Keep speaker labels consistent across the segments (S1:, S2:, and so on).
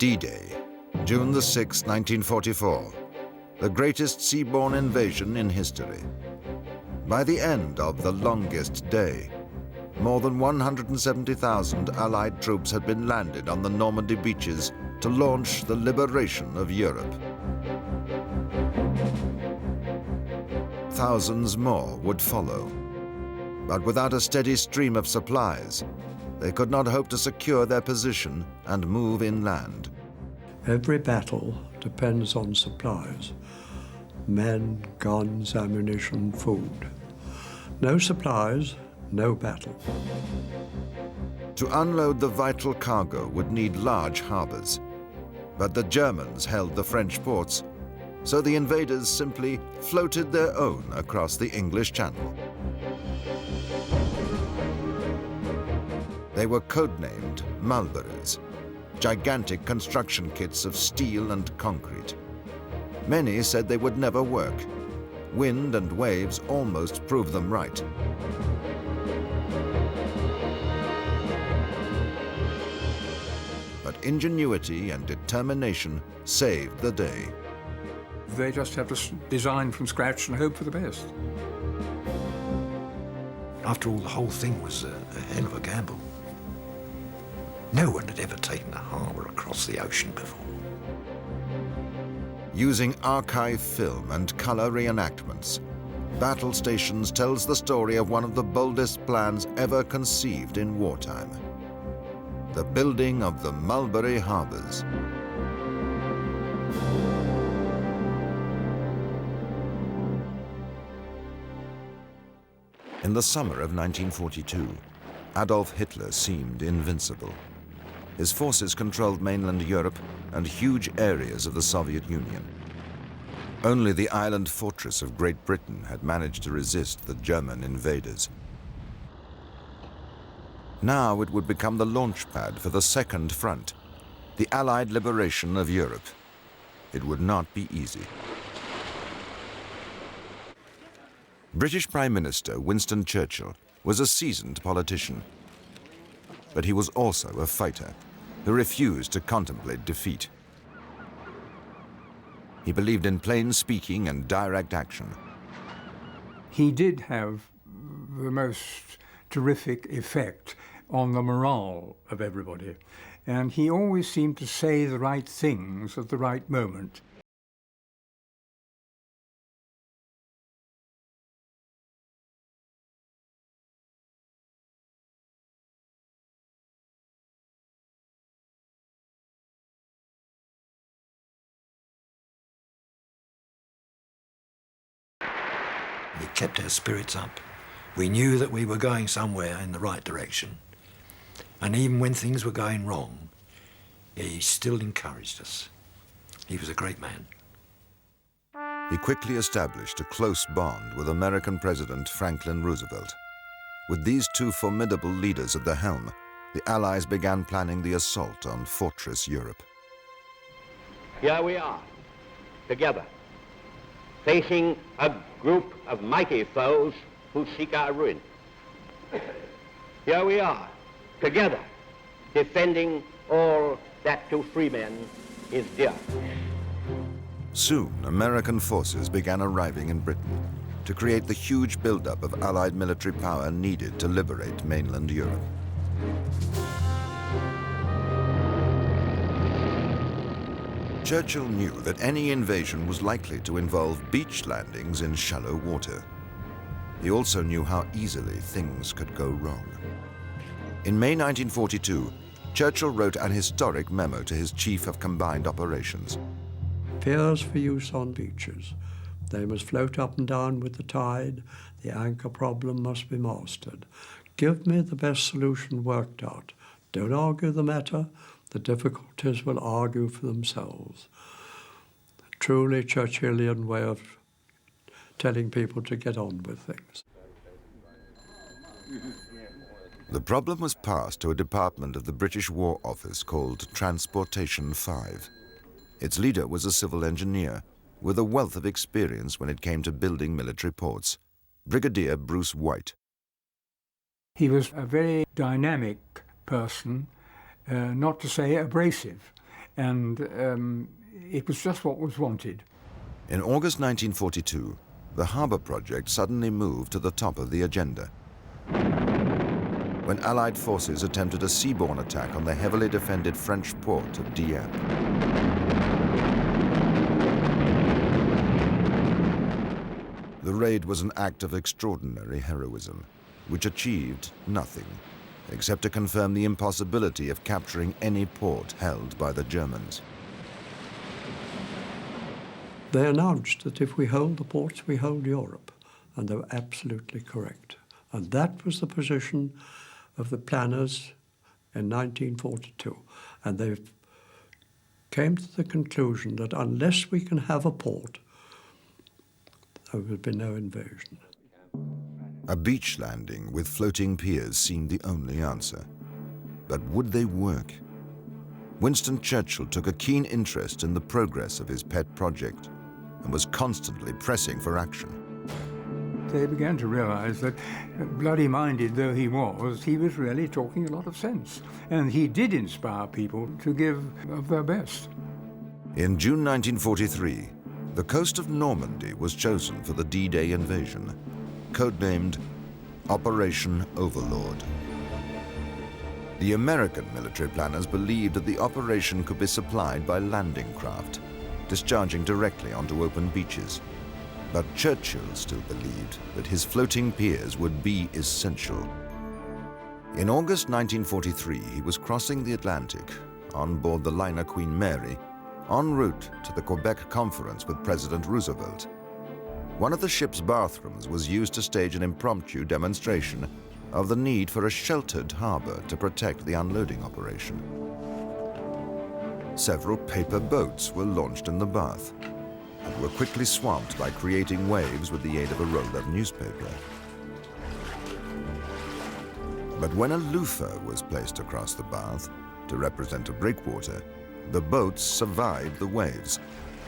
S1: D-Day, June the 6th, 1944, the greatest seaborne invasion in history. By the end of the longest day, more than 170,000 Allied troops had been landed on the Normandy beaches to launch the liberation of Europe. Thousands more would follow. But without a steady stream of supplies, they could not hope to secure their position and move inland.
S2: Every battle depends on supplies: men, guns, ammunition, food. No supplies, no battle.
S1: To unload the vital cargo would need large harbors. But the Germans held the French ports, so the invaders simply floated their own across the English Channel. They were codenamed Mulberries, gigantic construction kits of steel and concrete. Many said they would never work. Wind and waves almost proved them right. But ingenuity and determination saved the day.
S3: They just have to design from scratch and hope for the best.
S4: After all, the whole thing was a hell of a gamble. No one had ever taken a harbour across the ocean before.
S1: Using archive film and colour reenactments, Battle Stations tells the story of one of the boldest plans ever conceived in wartime: the building of the Mulberry Harbours. In the summer of 1942, Adolf Hitler seemed invincible. His forces controlled mainland Europe and huge areas of the Soviet Union. Only the island fortress of Great Britain had managed to resist the German invaders. Now it would become the launchpad for the second front, the Allied liberation of Europe. It would not be easy. British Prime Minister Winston Churchill was a seasoned politician, but he was also a fighter who refused to contemplate defeat. He believed in plain speaking and direct action.
S3: He did have the most terrific effect on the morale of everybody, and he always seemed to say the right things at the right moment.
S4: He kept our spirits up. We knew that we were going somewhere in the right direction. And even when things were going wrong, he still encouraged us. He was a great man.
S1: He quickly established a close bond with American President Franklin Roosevelt. With these two formidable leaders at the helm, the Allies began planning the assault on Fortress Europe.
S5: Here we are, together, facing a group of mighty foes who seek our ruin. Here we are, together, defending all that to free men is dear.
S1: Soon, American forces began arriving in Britain to create the huge buildup of Allied military power needed to liberate mainland Europe. Churchill knew that any invasion was likely to involve beach landings in shallow water. He also knew how easily things could go wrong. In May 1942, Churchill wrote an historic memo to his Chief of Combined Operations.
S2: Piers for use on beaches. They must float up and down with the tide. The anchor problem must be mastered. Give me the best solution worked out. Don't argue the matter. The difficulties will argue for themselves. A truly Churchillian way of telling people to get on with things.
S1: The problem was passed to a department of the British War Office called Transportation 5. Its leader was a civil engineer with a wealth of experience when it came to building military ports, Brigadier Bruce White.
S3: He was a very dynamic person, not to say abrasive, and it was just what was wanted.
S1: In August 1942, the harbour project suddenly moved to the top of the agenda when Allied forces attempted a seaborne attack on the heavily defended French port of Dieppe. The raid was an act of extraordinary heroism, which achieved nothing except to confirm the impossibility of capturing any port held by the Germans.
S2: They announced that if we hold the ports, we hold Europe, and they were absolutely correct. And that was the position of the planners in 1942. And they came to the conclusion that unless we can have a port, there would be no invasion.
S1: A beach landing with floating piers seemed the only answer. But would they work? Winston Churchill took a keen interest in the progress of his pet project and was constantly pressing for action.
S3: They began to realize that, bloody-minded though he was really talking a lot of sense. And he did inspire people to give of their best.
S1: In June 1943, the coast of Normandy was chosen for the D-Day invasion, codenamed Operation Overlord. The American military planners believed that the operation could be supplied by landing craft, discharging directly onto open beaches. But Churchill still believed that his floating piers would be essential. In August 1943, he was crossing the Atlantic on board the liner Queen Mary, en route to the Quebec Conference with President Roosevelt. One of the ship's bathrooms was used to stage an impromptu demonstration of the need for a sheltered harbor to protect the unloading operation. Several paper boats were launched in the bath and were quickly swamped by creating waves with the aid of a rolled-up newspaper. But when a loofah was placed across the bath to represent a breakwater, the boats survived the waves,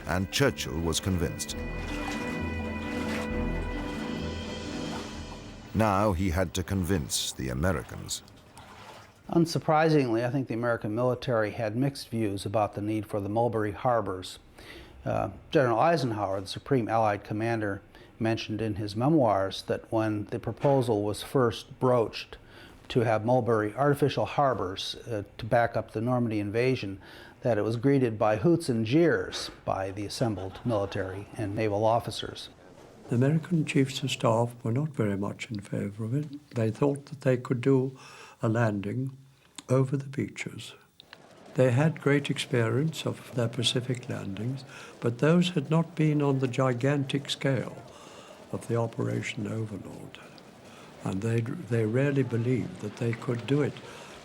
S1: and Churchill was convinced. Now he had to convince the Americans.
S6: Unsurprisingly, I think the American military had mixed views about the need for the Mulberry Harbours. General Eisenhower, the Supreme Allied Commander, mentioned in his memoirs that when the proposal was first broached to have Mulberry artificial harbours to back up the Normandy invasion, that it was greeted by hoots and jeers by the assembled military and naval officers.
S2: The American chiefs of staff were not very much in favour of it. They thought that they could do a landing over the beaches. They had great experience of their Pacific landings, but those had not been on the gigantic scale of the Operation Overlord. And they really believed that they could do it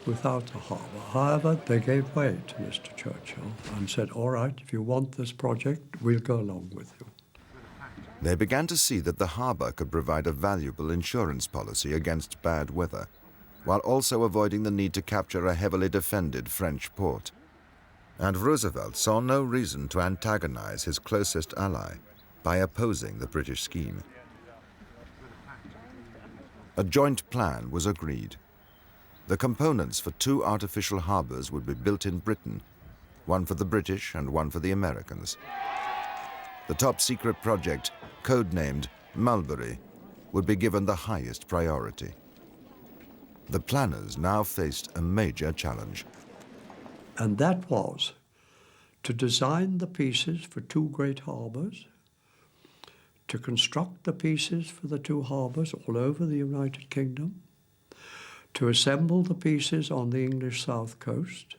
S2: without a harbour. However, they gave way to Mr. Churchill and said, all right, if you want this project, we'll go along with you.
S1: They began to see that the harbour could provide a valuable insurance policy against bad weather, while also avoiding the need to capture a heavily defended French port. And Roosevelt saw no reason to antagonize his closest ally by opposing the British scheme. A joint plan was agreed. The components for 2 artificial harbours would be built in Britain, one for the British and one for the Americans. The top-secret project, codenamed Mulberry, would be given the highest priority. The planners now faced a major challenge.
S2: And that was to design the pieces for 2 great harbours, to construct the pieces for the 2 harbours all over the United Kingdom, to assemble the pieces on the English south coast,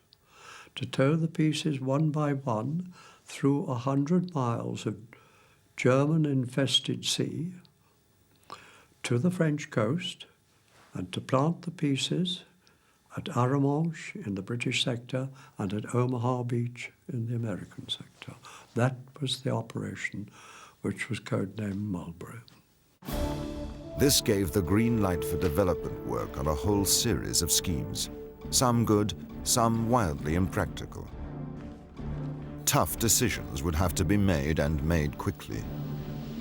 S2: to tow the pieces one by one through 100 miles of German-infested sea to the French coast, and to plant the pieces at Arromanches in the British sector and at Omaha Beach in the American sector. That was the operation, which was codenamed Mulberry.
S1: This gave the green light for development work on a whole series of schemes, some good, some wildly impractical. Tough decisions would have to be made, and made quickly.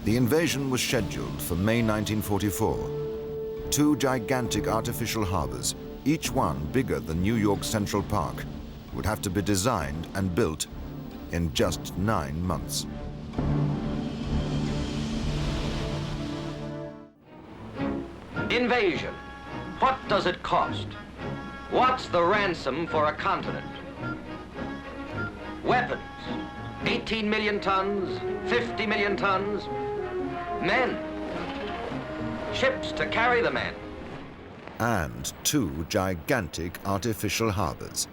S1: The invasion was scheduled for May 1944. 2 gigantic artificial harbours, each one bigger than New York Central Park, would have to be designed and built in just 9 months.
S7: Invasion. What does it cost? What's the ransom for a continent? Weapons. 18 million tons, 50 million tons. Men. Ships to carry the men.
S1: And 2 gigantic artificial harbours.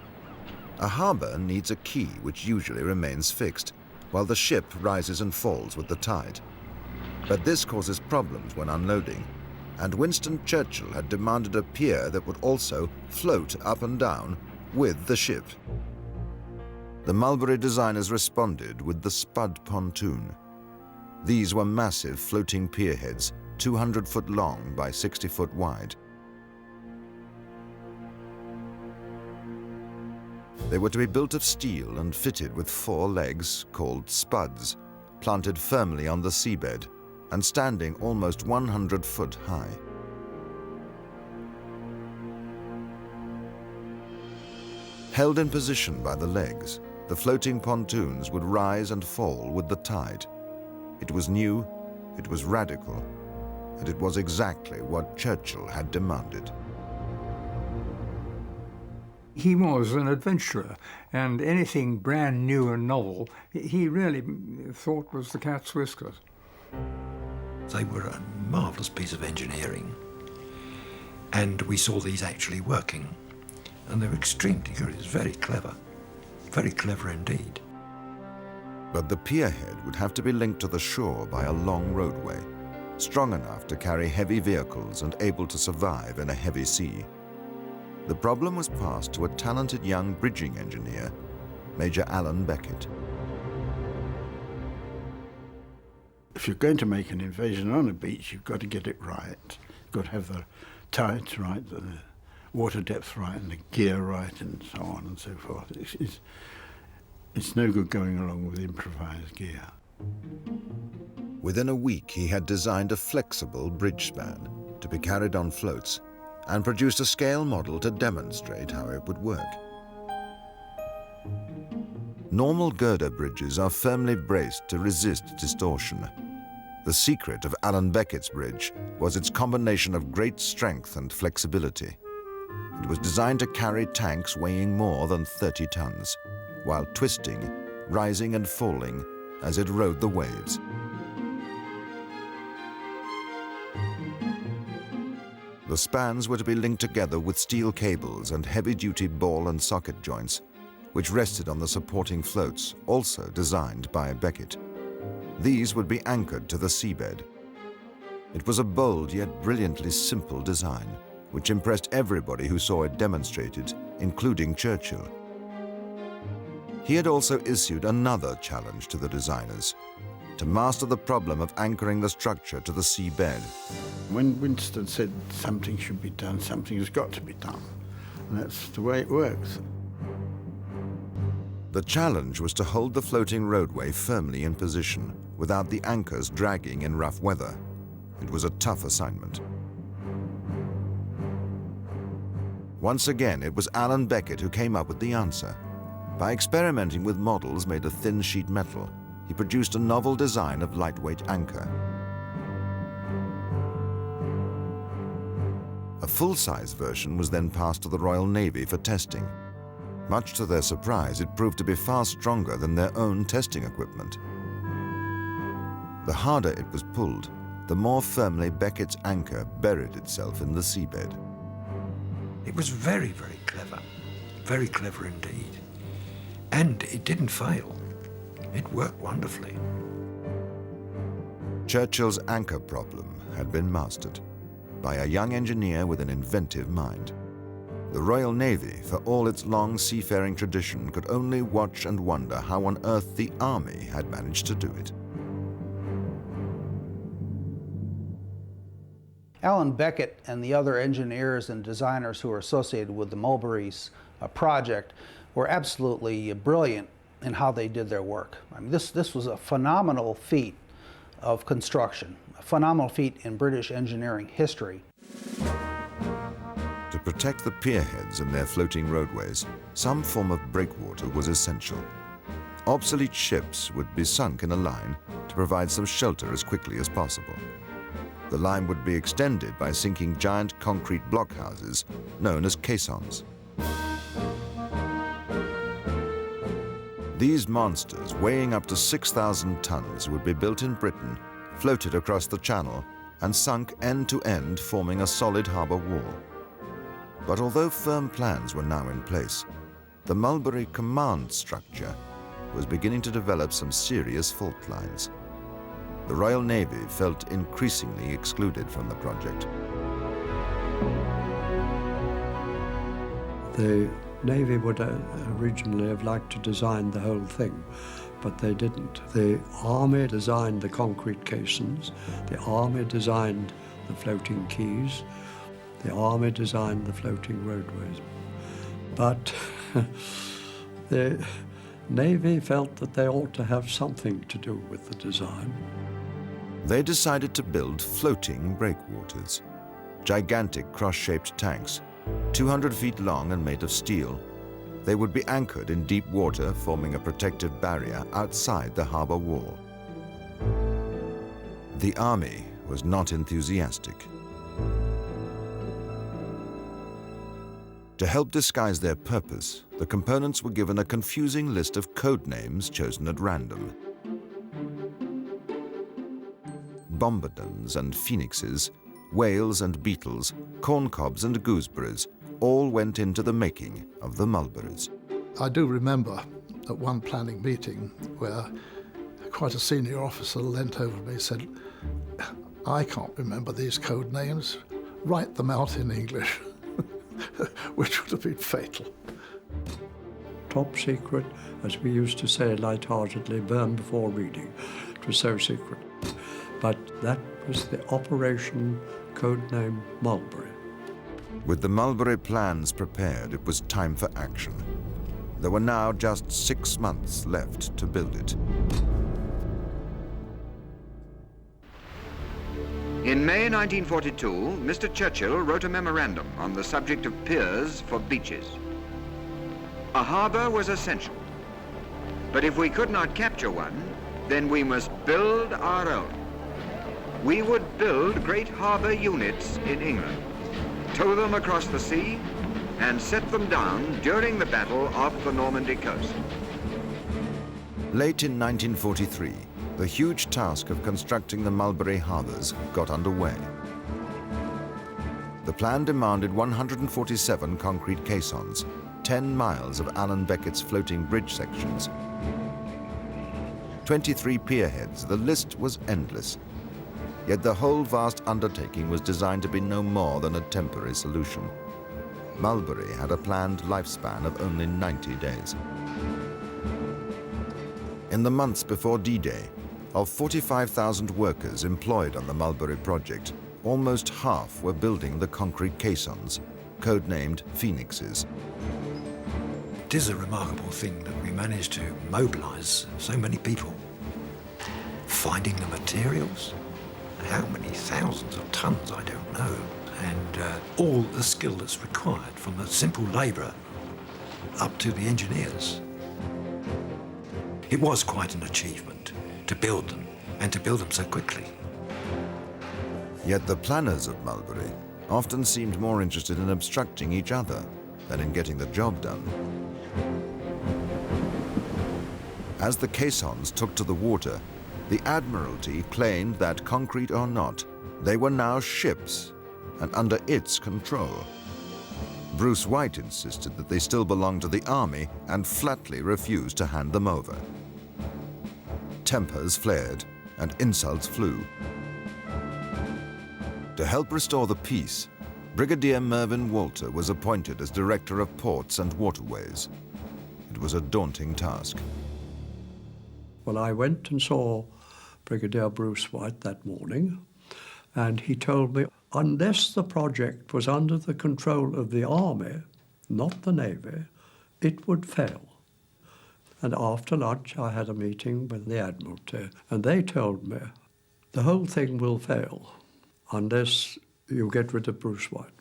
S1: A harbour needs a quay which usually remains fixed, while the ship rises and falls with the tide. But this causes problems when unloading, and Winston Churchill had demanded a pier that would also float up and down with the ship. The Mulberry designers responded with the spud pontoon. These were massive floating pierheads, 200 foot long by 60 foot wide. They were to be built of steel and fitted with 4 legs, called spuds, planted firmly on the seabed and standing almost 100 foot high. Held in position by the legs, the floating pontoons would rise and fall with the tide. It was new, it was radical, and it was exactly what Churchill had demanded.
S3: He was an adventurer, and anything brand new and novel, he really thought was the cat's whiskers.
S4: They were a marvellous piece of engineering, and we saw these actually working, and they were extremely good. It was very clever indeed.
S1: But the pierhead would have to be linked to the shore by a long roadway, strong enough to carry heavy vehicles and able to survive in a heavy sea. The problem was passed to a talented young bridging engineer, Major Allan Beckett.
S8: If you're going to make an invasion on a beach, you've got to get it right. You've got to have the tides right, the water depth right, and the gear right, and so on and so forth. It's no good going along with improvised gear.
S1: Within a week, he had designed a flexible bridge span to be carried on floats and produced a scale model to demonstrate how it would work. Normal girder bridges are firmly braced to resist distortion. The secret of Allan Beckett's bridge was its combination of great strength and flexibility. It was designed to carry tanks weighing more than 30 tons, while twisting, rising and falling as it rode the waves. The spans were to be linked together with steel cables and heavy-duty ball and socket joints, which rested on the supporting floats, also designed by Beckett. These would be anchored to the seabed. It was a bold yet brilliantly simple design, which impressed everybody who saw it demonstrated, including Churchill. He had also issued another challenge to the designers: to master the problem of anchoring the structure to the seabed.
S8: When Winston said something should be done, something has got to be done. And that's the way it works.
S1: The challenge was to hold the floating roadway firmly in position without the anchors dragging in rough weather. It was a tough assignment. Once again, it was Allan Beckett who came up with the answer. By experimenting with models made of thin sheet metal, he produced a novel design of lightweight anchor. A full-size version was then passed to the Royal Navy for testing. Much to their surprise, it proved to be far stronger than their own testing equipment. The harder it was pulled, the more firmly Beckett's anchor buried itself in the seabed.
S4: It was very clever indeed. And it didn't fail. It worked wonderfully.
S1: Churchill's anchor problem had been mastered by a young engineer with an inventive mind. The Royal Navy, for all its long seafaring tradition, could only watch and wonder how on earth the Army had managed to do it.
S6: Allan Beckett and the other engineers and designers who were associated with the Mulberry's project were absolutely brilliant in how they did their work. I mean, this was a phenomenal feat of construction, a phenomenal feat in British engineering history.
S1: To protect the pierheads and their floating roadways, some form of breakwater was essential. Obsolete ships would be sunk in a line to provide some shelter as quickly as possible. The line would be extended by sinking giant concrete blockhouses known as caissons. These monsters, weighing up to 6,000 tons, would be built in Britain, floated across the Channel, and sunk end to end, forming a solid harbour wall. But although firm plans were now in place, the Mulberry command structure was beginning to develop some serious fault lines. The Royal Navy felt increasingly excluded from the project.
S2: The Navy would originally have liked to design the whole thing, but they didn't. The Army designed the concrete caissons, the Army designed the floating quays, the Army designed the floating roadways. But the Navy felt that they ought to have something to do with the design.
S1: They decided to build floating breakwaters, gigantic cross-shaped tanks, 200 feet long and made of steel. They would be anchored in deep water, forming a protective barrier outside the harbour wall. The Army was not enthusiastic. To help disguise their purpose, the components were given a confusing list of code names chosen at random. Bombardons and phoenixes, whales and beetles, corncobs and gooseberries all went into the making of the Mulberries.
S9: I do remember at one planning meeting where quite a senior officer leant over me and said, "I can't remember these code names, write them out in English," which would have been fatal.
S2: Top secret, as we used to say lightheartedly, burn before reading. It was so secret. But that was the operation codename Mulberry.
S1: With the Mulberry plans prepared, it was time for action. There were now just 6 months left to build it.
S10: In May 1942, Mr. Churchill wrote a memorandum on the subject of piers for beaches. A harbour was essential, but if we could not capture one, then we must build our own. We would build great harbour units in England, tow them across the sea, and set them down during the battle off the Normandy coast.
S1: Late in 1943, the huge task of constructing the Mulberry Harbours got underway. The plan demanded 147 concrete caissons, 10 miles of Allan Beckett's floating bridge sections, 23 pierheads. The list was endless. Yet the whole vast undertaking was designed to be no more than a temporary solution. Mulberry had a planned lifespan of only 90 days. In the months before D-Day, of 45,000 workers employed on the Mulberry project, almost half were building the concrete caissons, codenamed Phoenixes.
S4: It is a remarkable thing that we managed to mobilise so many people. Finding the materials, how many thousands of tons, I don't know, and all the skill that's required from the simple labourer up to the engineers. It was quite an achievement to build them, and to build them so quickly.
S1: Yet the planners of Mulberry often seemed more interested in obstructing each other than in getting the job done. As the caissons took to the water, the Admiralty claimed that, concrete or not, they were now ships and under its control. Bruce White insisted that they still belonged to the Army and flatly refused to hand them over. Tempers flared and insults flew. To help restore the peace, Brigadier Mervyn was appointed as Director of Ports and Waterways. It was a daunting task.
S2: Well, I went and saw Brigadier Bruce White that morning, and he told me unless the project was under the control of the Army, not the Navy, it would fail. And after lunch, I had a meeting with the Admiralty, and they told me the whole thing will fail unless you get rid of Bruce White.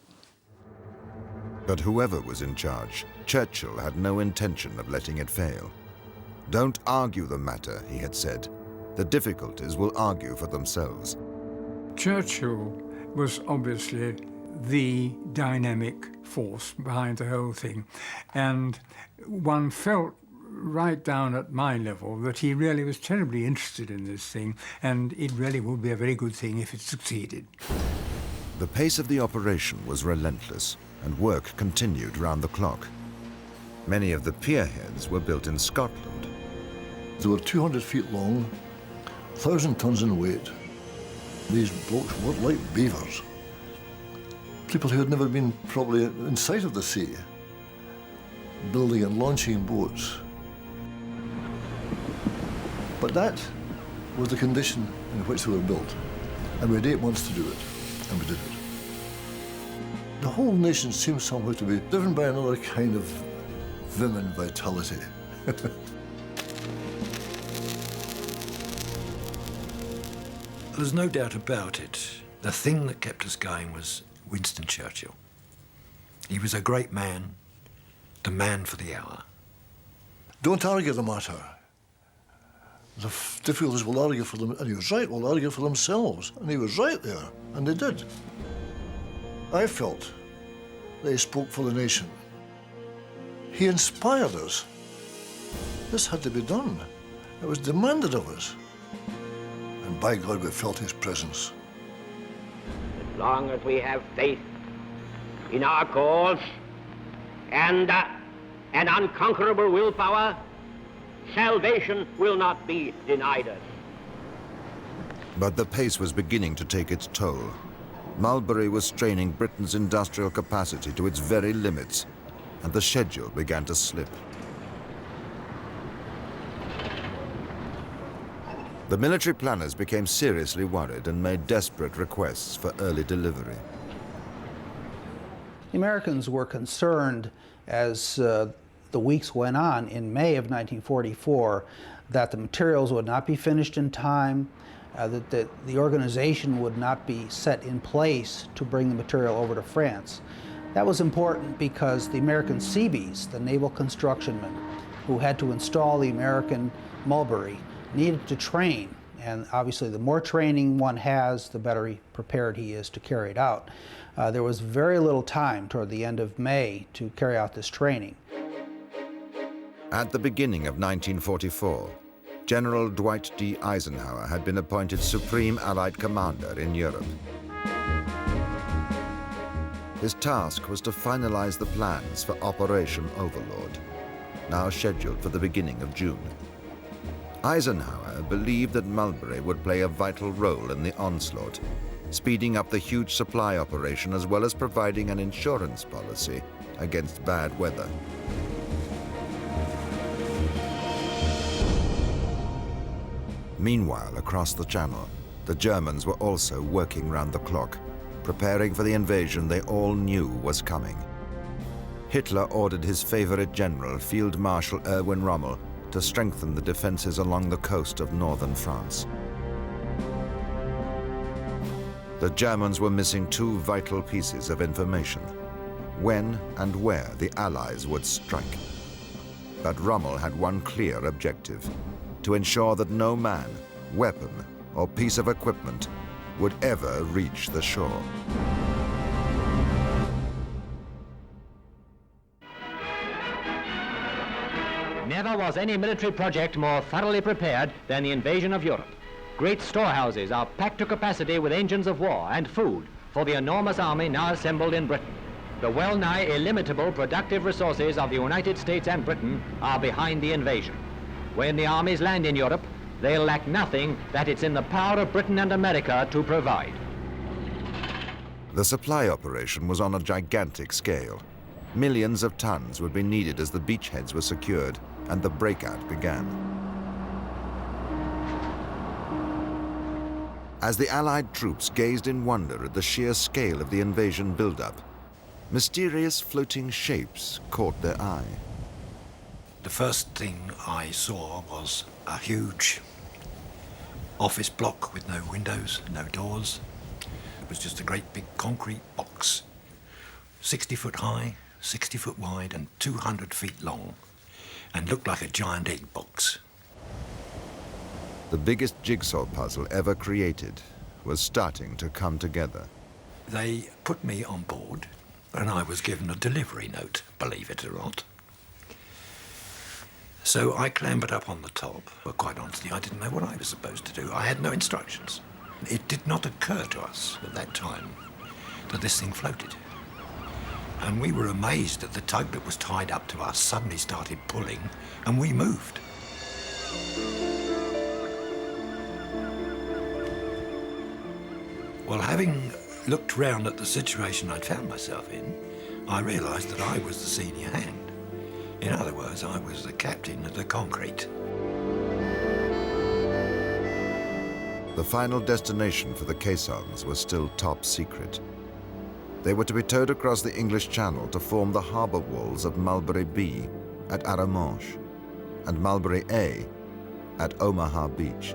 S1: But whoever was in charge, Churchill had no intention of letting it fail. "Don't argue the matter," he had said. "The difficulties will argue for themselves."
S3: Churchill was obviously the dynamic force behind the whole thing, and one felt right down at my level that he really was terribly interested in this thing, and it really would be a very good thing if it succeeded.
S1: The pace of the operation was relentless, and work continued round the clock. Many of the pierheads were built in Scotland.
S11: They were 200 feet long, 1,000 tons in weight. These blokes were like beavers. People who had never been probably in sight of the sea, building and launching boats. But that was the condition in which they were built. And we had 8 months to do it, and we did it. The whole nation seemed somehow to be driven by another kind of vim and vitality.
S4: There's no doubt about it. The thing that kept us going was Winston Churchill. He was a great man, the man for the hour.
S11: Don't argue the matter. The difficulties will argue for them, and he was right, will argue for themselves. And he was right there, and they did. I felt that he spoke for the nation. He inspired us. This had to be done. It was demanded of us. And by God, we felt his presence.
S5: As long as we have faith in our cause and an unconquerable willpower, salvation will not be denied us.
S1: But the pace was beginning to take its toll. Mulberry was straining Britain's industrial capacity to its very limits, and the schedule began to slip. The military planners became seriously worried and made desperate requests for early delivery.
S6: The Americans were concerned as the weeks went on in May of 1944 that the materials would not be finished in time, that the organization would not be set in place to bring the material over to France. That was important because the American Seabees, the naval constructionmen who had to install the American Mulberry, needed to train. And obviously the more training one has, the better prepared he is to carry it out. There was very little time toward the end of May to carry out this training.
S1: At the beginning of 1944, General Dwight D. Eisenhower had been appointed Supreme Allied Commander in Europe. His task was to finalize the plans for Operation Overlord, now scheduled for the beginning of June. Eisenhower believed that Mulberry would play a vital role in the onslaught, speeding up the huge supply operation as well as providing an insurance policy against bad weather. Meanwhile, across the Channel, the Germans were also working round the clock, preparing for the invasion they all knew was coming. Hitler ordered his favorite general, Field Marshal Erwin Rommel, to strengthen the defenses along the coast of northern France. The Germans were missing 2 vital pieces of information: when and where the Allies would strike. But Rommel had one clear objective: to ensure that no man, weapon, or piece of equipment would ever reach the shore.
S12: Never was any military project more thoroughly prepared than the invasion of Europe. Great storehouses are packed to capacity with engines of war and food for the enormous army now assembled in Britain. The well-nigh illimitable productive resources of the United States and Britain are behind the invasion. When the armies land in Europe, they'll lack nothing that it's in the power of Britain and America to provide.
S1: The supply operation was on a gigantic scale. Millions of tons would be needed as the beachheads were secured and the breakout began. As the Allied troops gazed in wonder at the sheer scale of the invasion build-up, mysterious floating shapes caught their eye.
S4: The first thing I saw was a huge office block with no windows, no doors. It was just a great big concrete box, 60 foot high, 60 foot wide and 200 feet long, and looked like a giant egg box.
S1: The biggest jigsaw puzzle ever created was starting to come together.
S4: They put me on board, and I was given a delivery note, believe it or not. So I clambered up on the top, but quite honestly, I didn't know what I was supposed to do. I had no instructions. It did not occur to us at that time that this thing floated. And we were amazed that the tug that was tied up to us suddenly started pulling, and we moved. Well, having looked round at the situation I'd found myself in, I realised that I was the senior hand. In other words, I was the captain of the concrete.
S1: The final destination for the caissons was still top secret. They were to be towed across the English Channel to form the harbour walls of Mulberry B at Arromanches and Mulberry A at Omaha Beach.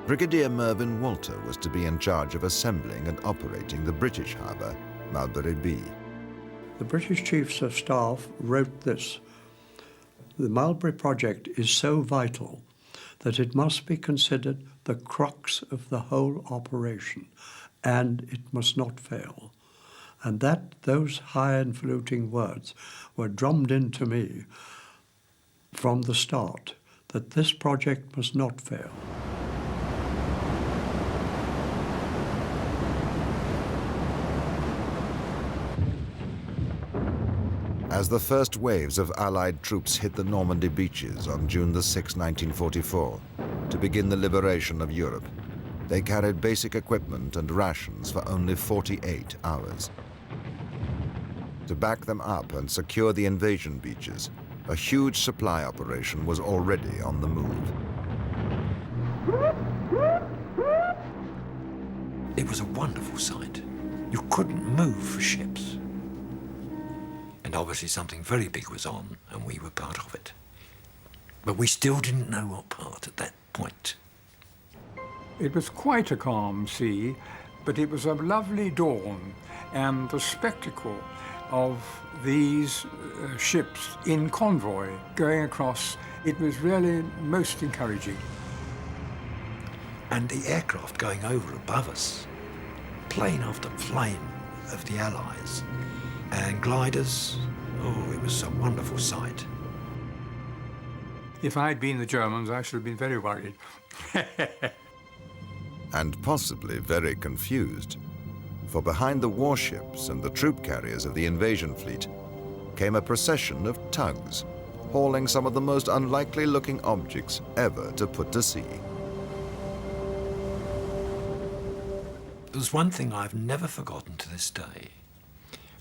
S1: Brigadier Mervyn was to be in charge of assembling and operating the British harbour, Mulberry B.
S2: The British Chiefs of Staff wrote this: "The Mulberry project is so vital that it must be considered the crux of the whole operation, and it must not fail." And those highfalutin words were drummed into me from the start, that this project must not fail.
S1: As the first waves of Allied troops hit the Normandy beaches on June 6, 1944, to begin the liberation of Europe, they carried basic equipment and rations for only 48 hours. To back them up and secure the invasion beaches, a huge supply operation was already on the move.
S4: It was a wonderful sight. You couldn't move for ships. And obviously something very big was on, and we were part of it. But we still didn't know what part at that point.
S3: It was quite a calm sea, but it was a lovely dawn, and the spectacle of these ships in convoy going across, it was really most encouraging.
S4: And the aircraft going over above us, plane after plane of the Allies, and gliders. Oh, it was a wonderful sight.
S3: If I'd been the Germans, I should have been very worried.
S1: And possibly very confused. For behind the warships and the troop carriers of the invasion fleet came a procession of tugs, hauling some of the most unlikely-looking objects ever to put to sea.
S4: There's one thing I've never forgotten to this day,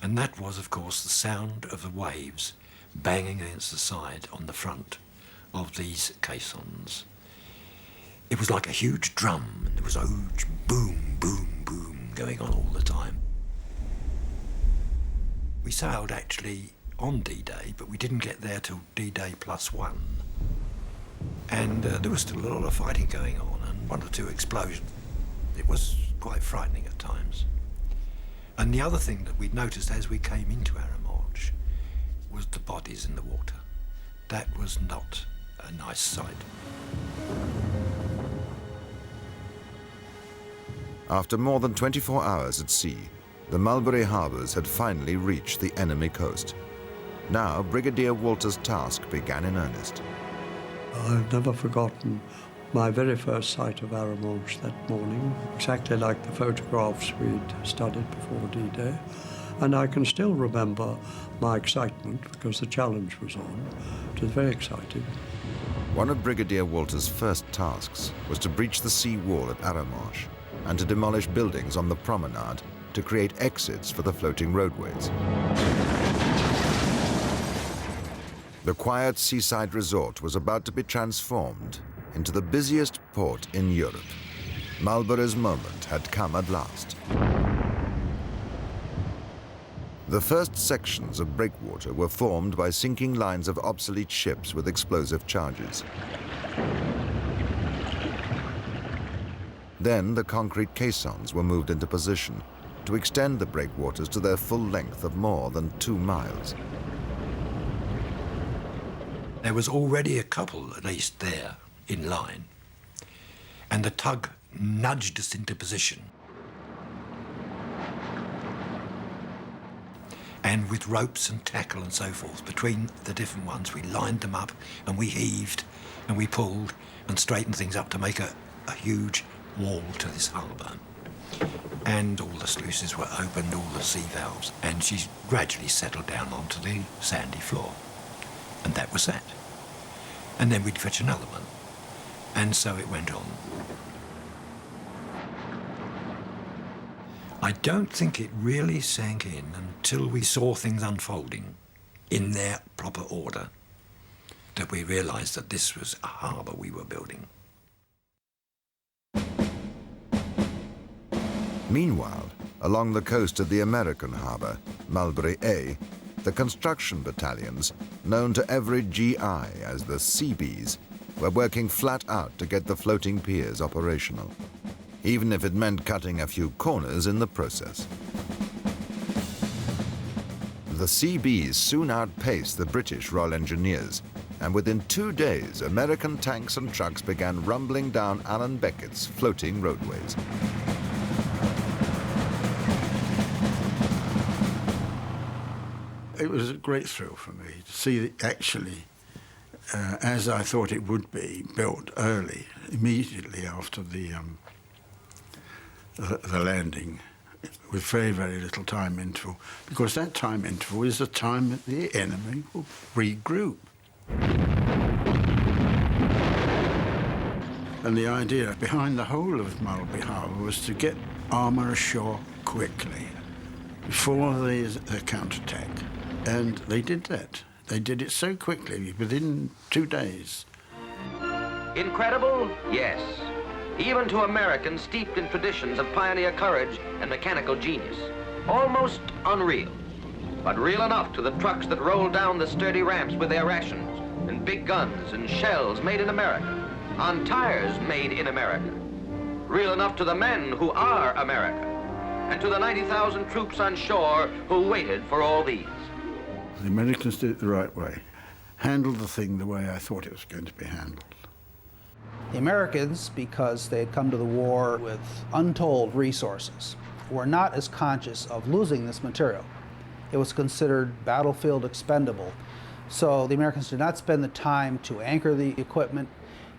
S4: and that was, of course, the sound of the waves banging against the side on the front of these caissons. It was like a huge drum, and there was a huge boom, boom, boom going on all the time. We sailed actually on D-Day, but we didn't get there till D-Day +1. And there was still a lot of fighting going on, and one or two explosions. It was quite frightening at times. And the other thing that we'd noticed as we came into Arromanches was the bodies in the water. That was not a nice sight.
S1: After more than 24 hours at sea, the Mulberry Harbours had finally reached the enemy coast. Now Brigadier Walter's task began in earnest.
S2: I've never forgotten my very first sight of Arromanches that morning, exactly like the photographs we'd studied before D-Day. And I can still remember my excitement because the challenge was on. It was very exciting.
S1: One of Brigadier Walter's first tasks was to breach the sea wall at Arromanches and to demolish buildings on the promenade to create exits for the floating roadways. The quiet seaside resort was about to be transformed into the busiest port in Europe. Mulberry's moment had come at last. The first sections of breakwater were formed by sinking lines of obsolete ships with explosive charges. Then the concrete caissons were moved into position, to extend the breakwaters to their full length of more than 2 miles.
S4: There was already a couple, at least there, in line, and the tug nudged us into position. And with ropes and tackle and so forth, between the different ones, we lined them up and we heaved and we pulled and straightened things up to make a huge wall to this harbour. And all the sluices were opened, all the sea valves, and she gradually settled down onto the sandy floor. And that was that. And then we'd fetch another one. And so it went on. I don't think it really sank in until we saw things unfolding in their proper order that we realised that this was a harbour we were building.
S1: Meanwhile, along the coast of the American harbour, Mulberry A, the construction battalions, known to every GI as the Seabees, were working flat out to get the floating piers operational, even if it meant cutting a few corners in the process. The Seabees soon outpaced the British Royal Engineers, and within 2 days, American tanks and trucks began rumbling down Allan Beckett's floating roadways.
S8: It was a great thrill for me to see it actually, as I thought it would be, built early, immediately after the landing, with very, very little time interval, because that time interval is the time that the enemy will regroup. And the idea behind the whole of Mulberry Harbour was to get armour ashore quickly, before the counterattack. And they did that. They did it so quickly, within 2 days.
S7: Incredible? Yes. Even to Americans steeped in traditions of pioneer courage and mechanical genius. Almost unreal, but real enough to the trucks that rolled down the sturdy ramps with their rations, and big guns and shells made in America, on tires made in America. Real enough to the men who are America, and to the 90,000 troops on shore who waited for all these.
S8: The Americans did it the right way, handled the thing the way I thought it was going to be handled.
S6: The Americans, because they had come to the war with untold resources, were not as conscious of losing this material. It was considered battlefield expendable. So the Americans did not spend the time to anchor the equipment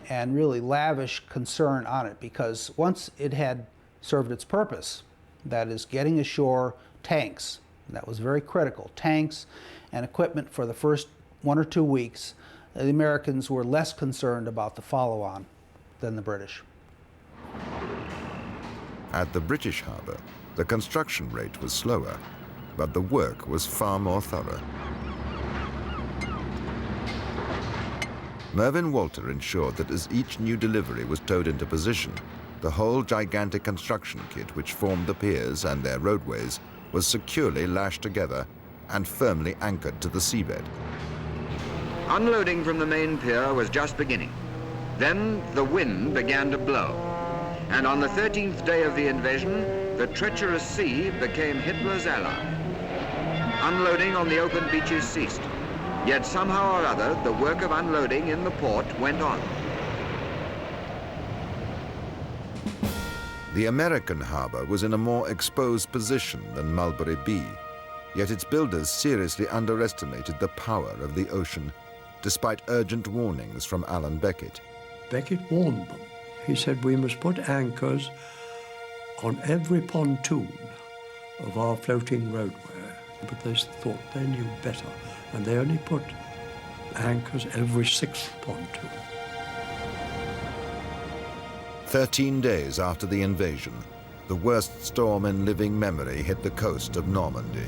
S6: and really lavish concern on it, because once it had served its purpose, that is getting ashore tanks, that was very critical, tanks and equipment for the first 1 or 2 weeks, the Americans were less concerned about the follow-on than the British.
S1: At the British harbour, the construction rate was slower, but the work was far more thorough. Mervyn Walter ensured that as each new delivery was towed into position, the whole gigantic construction kit which formed the piers and their roadways was securely lashed together and firmly anchored to the seabed.
S10: Unloading from the main pier was just beginning. Then the wind began to blow. And on the 13th day of the invasion, the treacherous sea became Hitler's ally. Unloading on the open beaches ceased. Yet somehow or other, the work of unloading in the port went on.
S1: The American harbour was in a more exposed position than Mulberry B, yet its builders seriously underestimated the power of the ocean, despite urgent warnings from Allan Beckett.
S2: Beckett warned them. He said, we must put anchors on every pontoon of our floating roadway. But they thought they knew better, and they only put anchors every 6th pontoon.
S1: 13 days after the invasion, the worst storm in living memory hit the coast of Normandy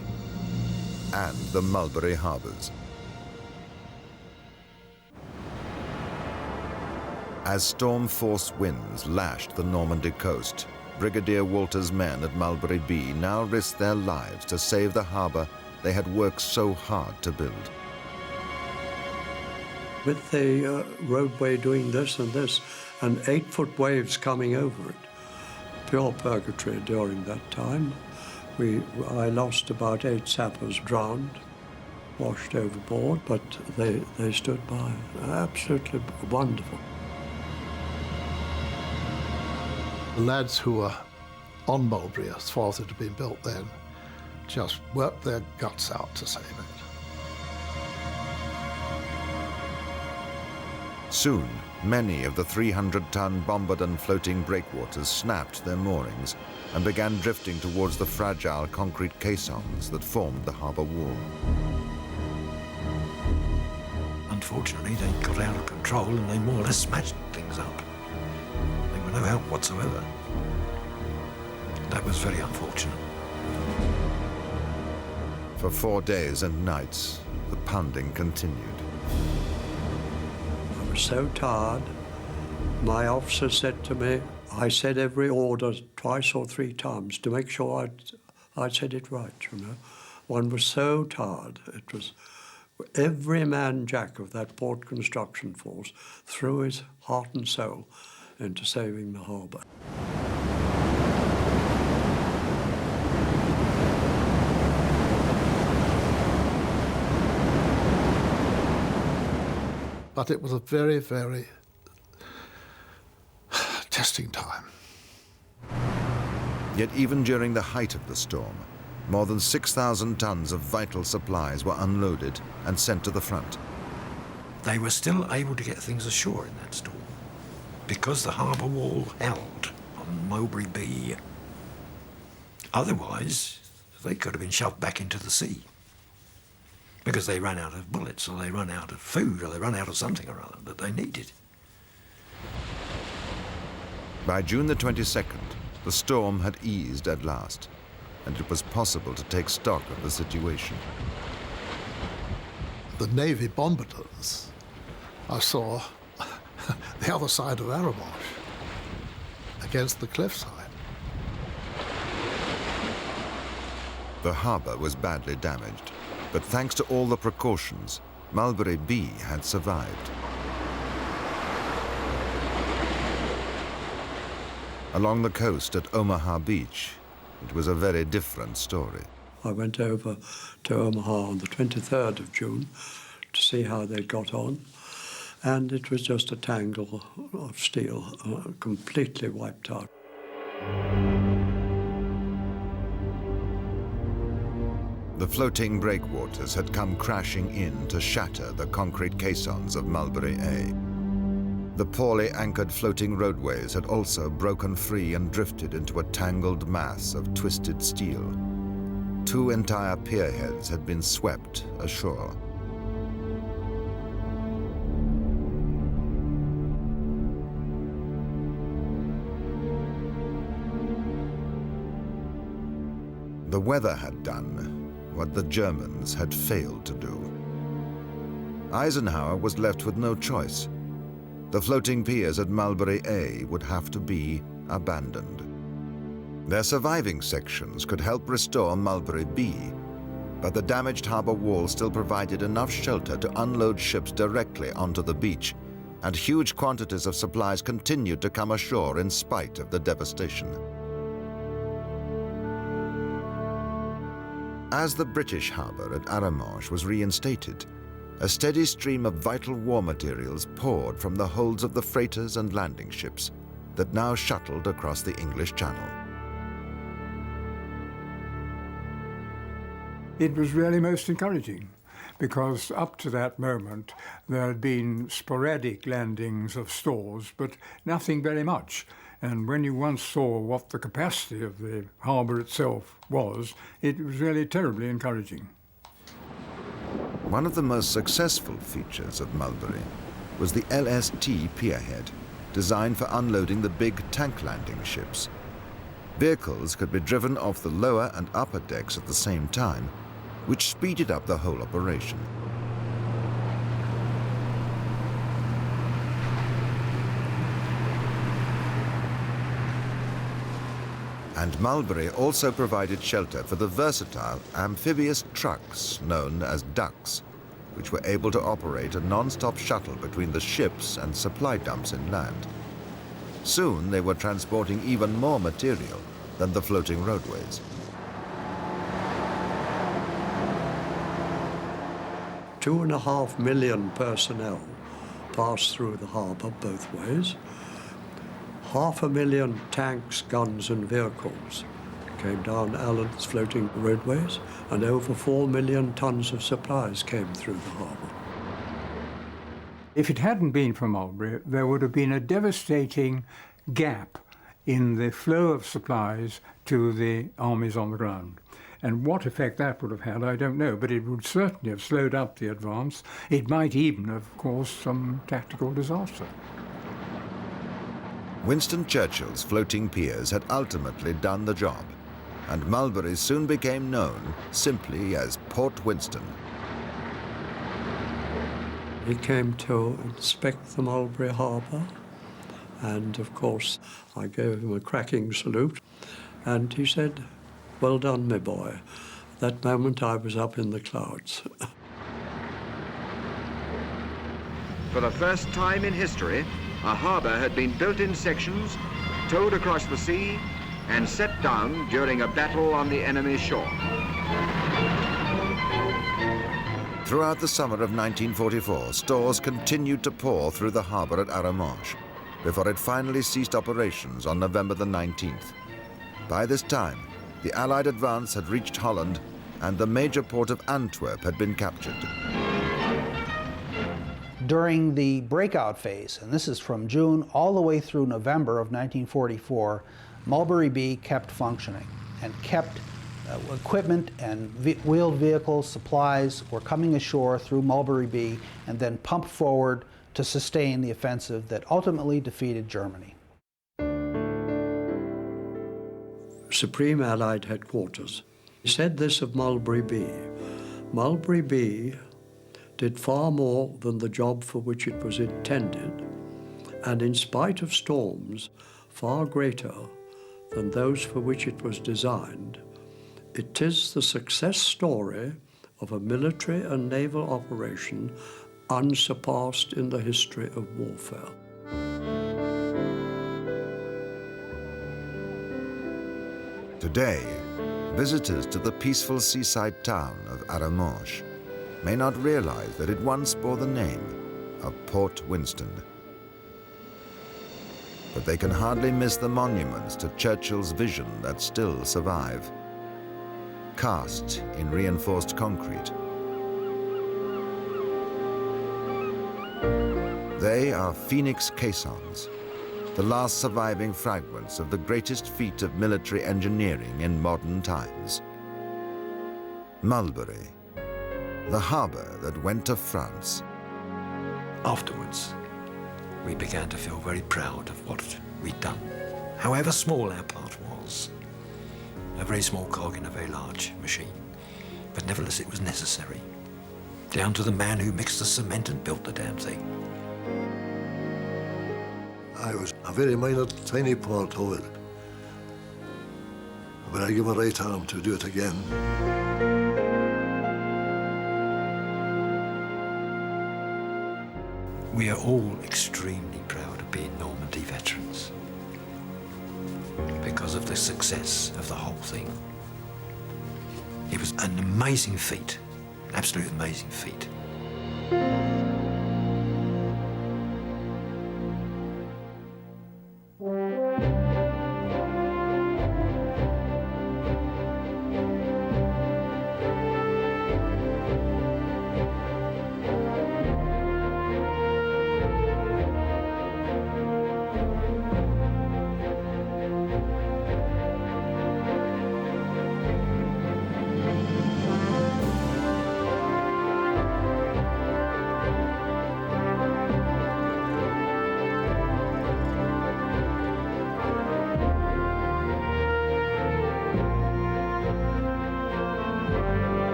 S1: and the Mulberry Harbours. As storm-force winds lashed the Normandy coast, Brigadier Walter's men at Mulberry B now risked their lives to save the harbour they had worked so hard to build.
S2: With the roadway doing this and this, and 8-foot waves coming over it, pure purgatory during that time, I lost about 8 sappers drowned, washed overboard, but they stood by. Absolutely wonderful.
S9: The lads who were on Mulberry, as far as it had been built then, just worked their guts out to save it.
S1: Soon, many of the 300-ton Bombardier floating breakwaters snapped their moorings and began drifting towards the fragile concrete caissons that formed the harbour wall.
S4: Unfortunately, they got out of control and they more or less smashed things up. They were no help whatsoever. That was very unfortunate.
S1: For 4 days and nights, the pounding continued.
S2: I was so tired. My officer said to me, I said every order twice or 3 times to make sure I'd said it right, you know. One was so tired. It was every man jack of that port construction force threw his heart and soul into saving the harbour.
S9: But it was a very, very testing time.
S1: Yet even during the height of the storm, more than 6,000 tons of vital supplies were unloaded and sent to the front.
S4: They were still able to get things ashore in that storm because the harbour wall held on Mulberry B. Otherwise, they could have been shoved back into the sea because they ran out of bullets, or they ran out of food, or they ran out of something or other that they needed.
S1: By June the 22nd, the storm had eased at last, and it was possible to take stock of the situation.
S9: The Navy bombardiers, I saw the other side of Aramosh, against the cliffside.
S1: The harbour was badly damaged, but thanks to all the precautions, Mulberry B had survived. Along the coast at Omaha Beach, it was a very different story.
S2: I went over to Omaha on the 23rd of June to see how they got on, and it was just a tangle of steel, completely wiped out.
S1: The floating breakwaters had come crashing in to shatter the concrete caissons of Mulberry A. The poorly anchored floating roadways had also broken free and drifted into a tangled mass of twisted steel. 2 entire pierheads had been swept ashore. The weather had done what the Germans had failed to do. Eisenhower was left with no choice. The floating piers at Mulberry A would have to be abandoned. Their surviving sections could help restore Mulberry B, but the damaged harbour wall still provided enough shelter to unload ships directly onto the beach, and huge quantities of supplies continued to come ashore in spite of the devastation. As the British harbour at Aramosh was reinstated, a steady stream of vital war materials poured from the holds of the freighters and landing ships that now shuttled across the English Channel.
S3: It was really most encouraging, because up to that moment there had been sporadic landings of stores, but nothing very much. And when you once saw what the capacity of the harbour itself was, it was really terribly encouraging.
S1: One of the most successful features of Mulberry was the LST pierhead, designed for unloading the big tank landing ships. Vehicles could be driven off the lower and upper decks at the same time, which speeded up the whole operation. And Mulberry also provided shelter for the versatile amphibious trucks known as ducks, which were able to operate a non-stop shuttle between the ships and supply dumps inland. Soon they were transporting even more material than the floating roadways.
S2: 2.5 million personnel passed through the harbour both ways. 500,000 tanks, guns and vehicles came down Allan's floating roadways, and over 4 million tons of supplies came through the harbour.
S3: If it hadn't been for Mulberry, there would have been a devastating gap in the flow of supplies to the armies on the ground. And what effect that would have had, I don't know, but it would certainly have slowed up the advance. It might even have caused some tactical disaster.
S1: Winston Churchill's floating piers had ultimately done the job, and Mulberry soon became known simply as Port Winston.
S2: He came to inspect the Mulberry Harbour, and of course I gave him a cracking salute, and he said, "Well done, my boy." At that moment I was up in the clouds.
S10: For the first time in history, a harbour had been built in sections, towed across the sea, and set down during a battle on the enemy's shore.
S1: Throughout the summer of 1944, stores continued to pour through the harbour at Arromanches, before it finally ceased operations on November the 19th. By this time, the Allied advance had reached Holland, and the major port of Antwerp had been captured.
S6: During the breakout phase, and this is from June all the way through November of 1944, Mulberry B kept functioning and kept equipment and wheeled vehicles, supplies were coming ashore through Mulberry B and then pumped forward to sustain the offensive that ultimately defeated Germany.
S2: Supreme Allied Headquarters said this of Mulberry B. Mulberry B did far more than the job for which it was intended, and in spite of storms, far greater than those for which it was designed. It is the success story of a military and naval operation unsurpassed in the history of warfare.
S1: Today, visitors to the peaceful seaside town of Arromanches may not realize that it once bore the name of Port Winston. But they can hardly miss the monuments to Churchill's vision that still survive, cast in reinforced concrete. They are phoenix caissons, the last surviving fragments of the greatest feat of military engineering in modern times. Mulberry, the harbour that went to France.
S4: Afterwards, we began to feel very proud of what we'd done, however small our part was. A very small cog in a very large machine, but nevertheless it was necessary, down to the man who mixed the cement and built the damn thing.
S11: I was a very minor, tiny part of it, but I give a right arm to do it again.
S4: We are all extremely proud of being Normandy veterans because of the success of the whole thing. It was an amazing feat, an absolute amazing feat.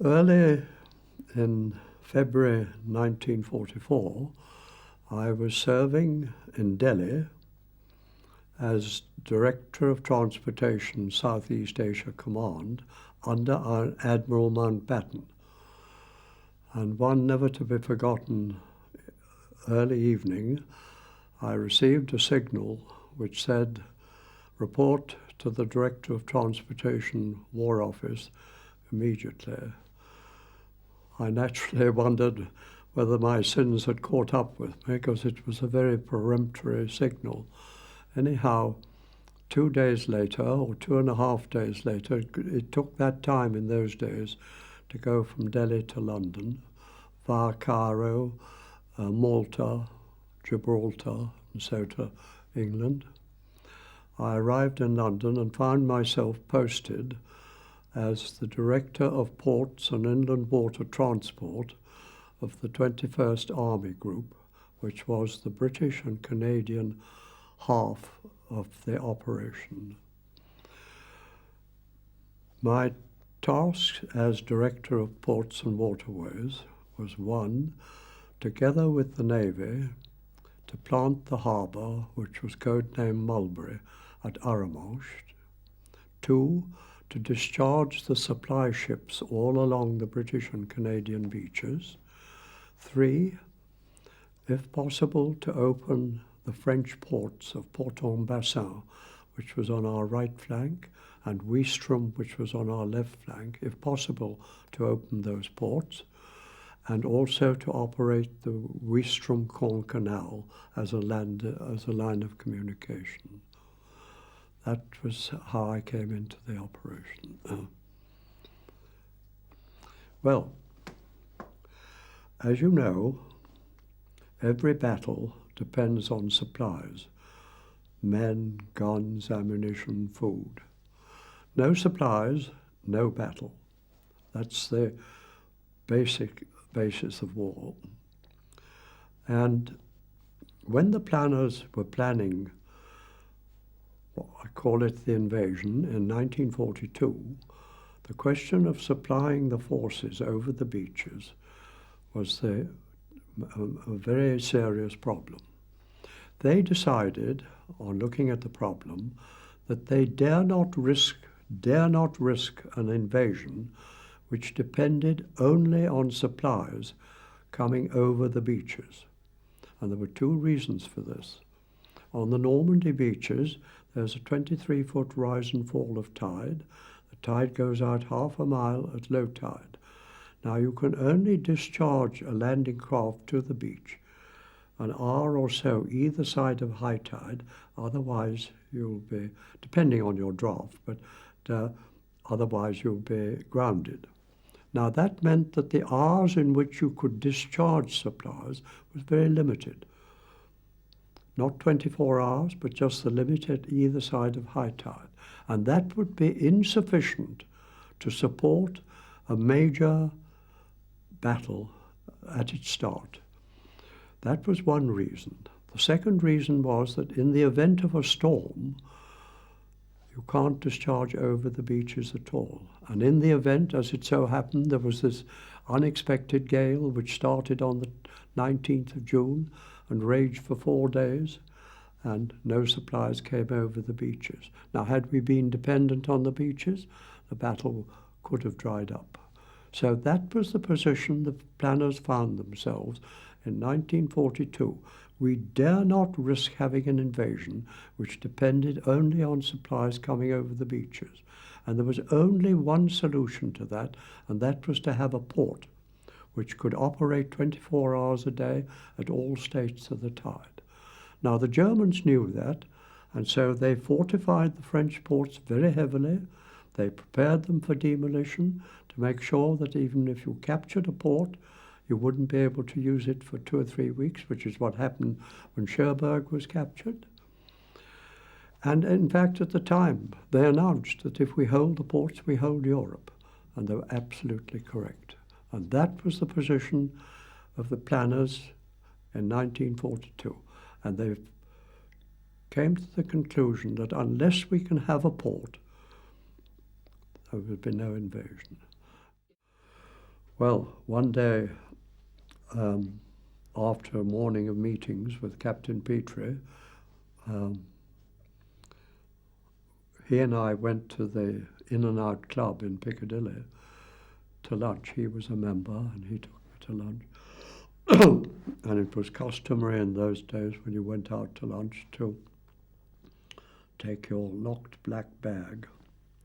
S2: Early in February 1944, I was serving in Delhi as Director of Transportation, Southeast Asia Command, under Admiral Mountbatten. And one never to be forgotten early evening, I received a signal which said, report to the Director of Transportation War Office immediately. I naturally wondered whether my sins had caught up with me, because it was a very peremptory signal. Anyhow, 2 days later, or 2.5 days later, it took that time in those days to go from Delhi to London, via Cairo, Malta, Gibraltar, and so to England. I arrived in London and found myself posted as the Director of Ports and Inland Water Transport of the 21st Army Group, which was the British and Canadian half of the operation. My task as Director of Ports and Waterways was, one, together with the Navy, to plant the harbour, which was codenamed Mulberry, at Arromanches. 2, to discharge the supply ships all along the British and Canadian beaches. 3, if possible, to open the French ports of Port-en-Bassin, which was on our right flank, and Ouistreham, which was on our left flank, if possible, to open those ports, and also to operate the Ouistreham-Caen Canal as a line of communication. That was how I came into the operation. Well, as you know, every battle depends on supplies: men, guns, ammunition, food. No supplies, no battle. That's the basis of war. And when the planners were planning, I call it the invasion, in 1942, the question of supplying the forces over the beaches was a very serious problem. They decided, on looking at the problem, that they dare not risk an invasion which depended only on supplies coming over the beaches. And there were 2 reasons for this. On the Normandy beaches, there's a 23-foot rise and fall of tide. The tide goes out half a mile at low tide. Now, you can only discharge a landing craft to the beach an hour or so either side of high tide, otherwise you'll be, depending on your draft, but otherwise you'll be grounded. Now, that meant that the hours in which you could discharge supplies was very limited. Not 24 hours, but just the limit at either side of high tide. And that would be insufficient to support a major battle at its start. That was one reason. The second reason was that in the event of a storm, you can't discharge over the beaches at all. And in the event, as it so happened, there was this unexpected gale which started on the 19th of June and raged for 4 days, and no supplies came over the beaches. Now, had we been dependent on the beaches, the battle could have dried up. So that was the position the planners found themselves in 1942. We dare not risk having an invasion which depended only on supplies coming over the beaches. And there was only one solution to that, and that was to have a port which could operate 24 hours a day at all states of the tide. Now, the Germans knew that, and so they fortified the French ports very heavily. They prepared them for demolition to make sure that even if you captured a port, you wouldn't be able to use it for 2 or 3 weeks, which is what happened when Cherbourg was captured. And in fact, at the time, they announced that if we hold the ports, we hold Europe. And they were absolutely correct. And that was the position of the planners in 1942. And they came to the conclusion that unless we can have a port, there would be no invasion. Well, one day, after a morning of meetings with Captain Petrie, he and I went to the In and Out Club in Piccadilly to lunch. He was a member and he took me to lunch. And it was customary in those days when you went out to lunch to take your locked black bag,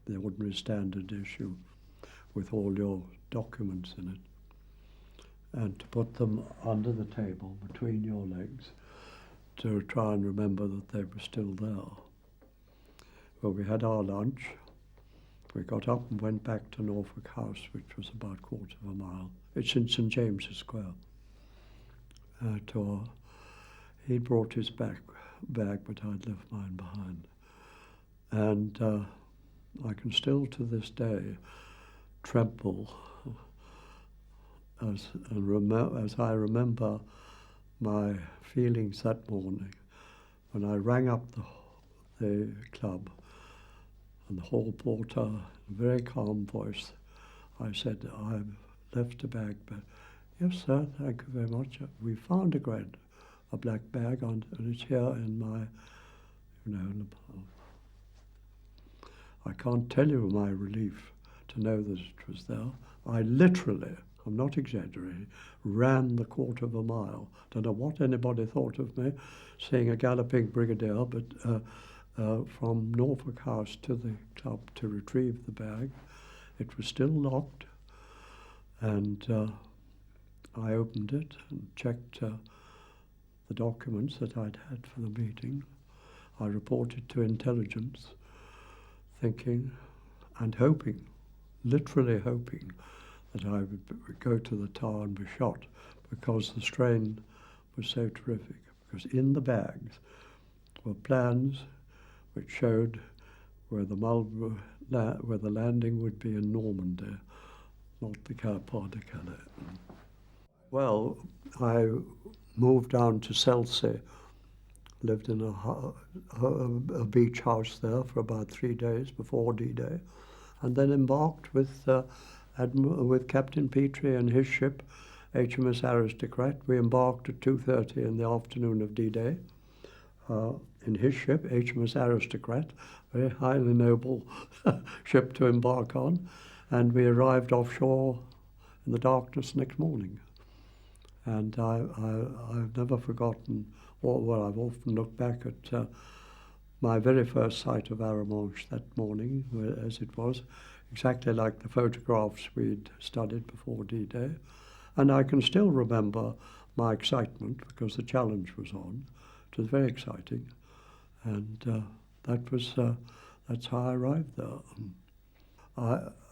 S2: the ordinary standard issue, with all your documents in it, and to put them under the table between your legs to try and remember that they were still there. Well, we had our lunch. We got up and went back to Norfolk House, which was about a quarter of a mile. It's in St. James's Square. He'd brought his bag, but I'd left mine behind. And I can still to this day tremble as I remember my feelings that morning when I rang up the club and the hall porter, in a very calm voice, I said, "I've left a bag back." "Yes, sir, thank you very much. We found a black bag and it's here in my, I can't tell you my relief to know that it was there. I literally, I'm not exaggerating, ran the quarter of a mile. Don't know what anybody thought of me, seeing a galloping brigadier, but from Norfolk House to the club to retrieve the bag. It was still locked, and I opened it and checked the documents that I'd had for the meeting. I reported to intelligence, thinking and hoping, literally hoping, that I would go to the Tower and be shot, because the strain was so terrific. Because in the bags were plans which showed where the landing would be in Normandy, not the Port de Calais. Well, I moved down to Chelsea, lived in a beach house there for about 3 days before D-Day, and then embarked with Captain Petrie and his ship, HMS Aristocrat. We embarked at 2:30 in the afternoon of D-Day in his ship, HMS Aristocrat, very highly noble ship to embark on, and we arrived offshore in the darkness next morning. And I've never forgotten, well, I've often looked back at my very first sight of Arromanches that morning, as it was, exactly like the photographs we'd studied before D-Day. And I can still remember my excitement because the challenge was on. It was very exciting. And that's how I arrived there.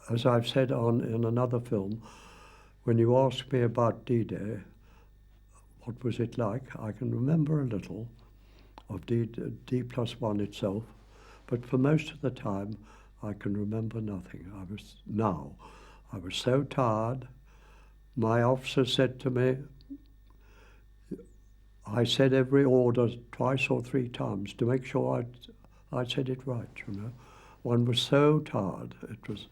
S2: As I've said in another film, when you ask me about D-Day, what was it like? I can remember a little of D+1 itself, but for most of the time, I can remember nothing. I was so tired. My officer said to me, I said every order twice or 3 times to make sure I said it right, One was so tired. It was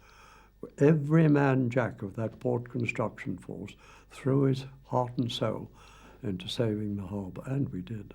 S2: every man jack of that port construction force threw his heart and soul into saving the harbour, and we did.